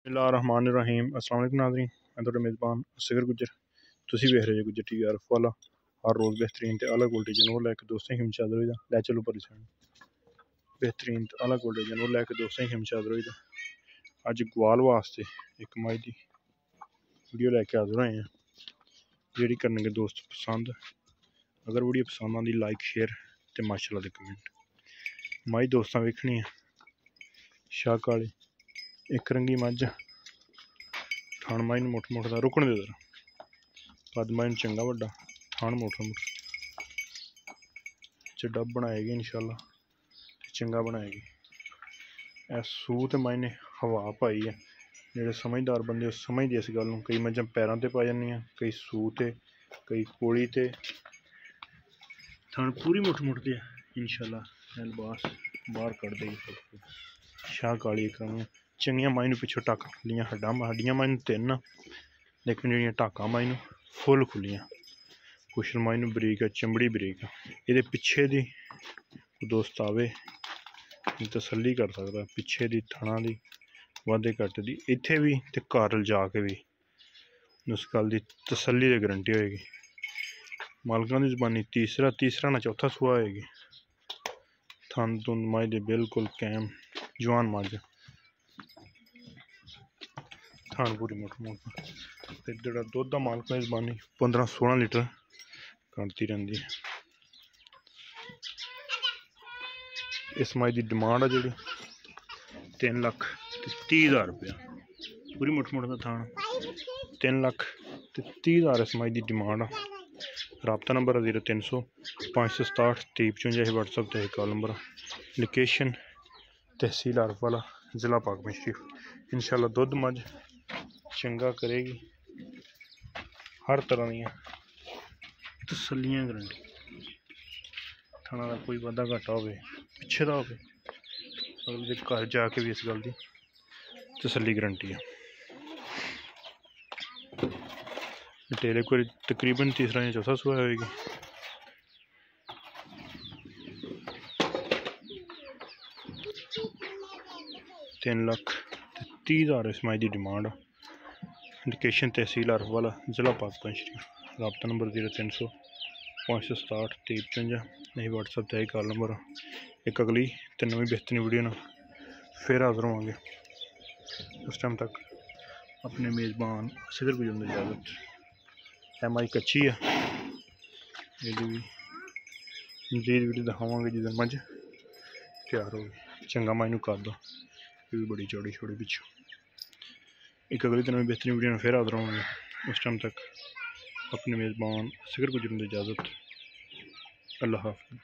बिस्मिल्लाहिर्रहमानिर्रहीम। अस्सलाम वालेकुम नाज़रीन, मैं तुहाडा मेज़बान असगर गुज्जर। तुसीं वेख रहे हो गुज्जर टीवी अरफ वाला। हर रोज़ बेहतरीन ते आला क्वालिटी जानवर लैके दोस्तें की हिमत हाज़िर होईदा। लै चलो परी साइड। बेहतरीन ते आला क्वालिटी जानवर लैके दोस्तें की हिमत हाज़िर होईदा। अज ग्वाल वास्ते एक मई दी वीडियो लैके हाज़िर होए हैं, जेह्ड़ी करनगे दोस्त पसंद। अगर वीडियो पसंद आंदी लाइक शेयर ते माशाअल्लाह दे कमेंट। मई दोस्तां वेखनी है शाह काली एक रंगी मझ। थान माई मुठ मुठ का रुकन दे जरा। कद माई चंगा वड्डा, थान मुठ मुठ चड्डा बनाएगी इंशाल्लाह, चंगा बनाएगी। ए सूह ते माई ने हवा पाई है। जेह्ड़े समझदार बंदे समझदे इस गल नूं। कई मझां पैरां ते पा जांदियां, कई सूह ते, कई कोड़ी ते। थान पूरी मुठ मुठ ते इंशाल्लाह लिबास बाहर कढ़ देगी। शाह काली एक चंगियां माई नूं पिछों टक खुलियां हड्डियां माई नूं तिन, लेकिन जेहड़ियां टाकां माई नूं फुल खुलियां। कुशल माई नूं बरीक है, चमड़ी बरीक है। ये पिछे दी दोस्त आवे तसल्ली कर सकदा, पिछे दी थणा दी वाधे घट दी इत्थे भी ते घर जाके भी उस गल दी तसल्ली ते गारंटी होएगी। मालकां दी जबानी तीसरा ना चौथा सूआ होएगी। थन तुंद माई दे बिल्कुल कैम जवान मझ। थान पूरी मुठ मुठ ते जेह्ड़ा दुद्ध दा मालकां दी जबानी 15-16 लीटर कढ़दी रहिंदी है। इस माई की डिमांड है जी 3,30,000 रुपया। पूरी मुठ मुठ का थान 3,30,000 इस माई की डिमांड है। राबता नंबर 0300 567 2355 व्हाट्सएप ते कॉल नंबर। लोकेशन तहसील अरफ वाला, जिला पाक शरीफ। इंशाल्लाह दुध मझ चंगा करेगी। हर तरह दियां तसल्लियां गारंटी। थाना का कोई वाधा घाटा हो पिछे का हो, अगले घर जाके भी इस गल की तसल्ली गारंटी है। डिटेल एक बार तकरीबन तीसरा या चौथा सूआ होएगी। $3,30,000 इस माई की डिमांड। लोकेशन तहसील अरफ वाला, जिला पाकिस्तान शरीफ। राबता नंबर 0300 567 2355 नहीं व्हाट्सएप ते कॉल नंबर। एक अगली तो नवी बेहतरीन वीडियो ना फिर हाजिर होवांगे। उस टाइम तक अपने मेज़बान असगर को जंद इजाज़त। एम आई कच्ची है, ये भी मजीद वीडियो दिखावांगे जिस मझ तैयार होगी। चंगा माई नूं कर दो, ये भी बड़ी चौड़ी छोड़ी पिछू। एक अगली दिन में बेहतरीन वीडियो में फिर हाजिर होंगे। उस टाइम तक अपने मेज़बान असगर को जंद इजाज़त। अल्लाह हाफ़िज़।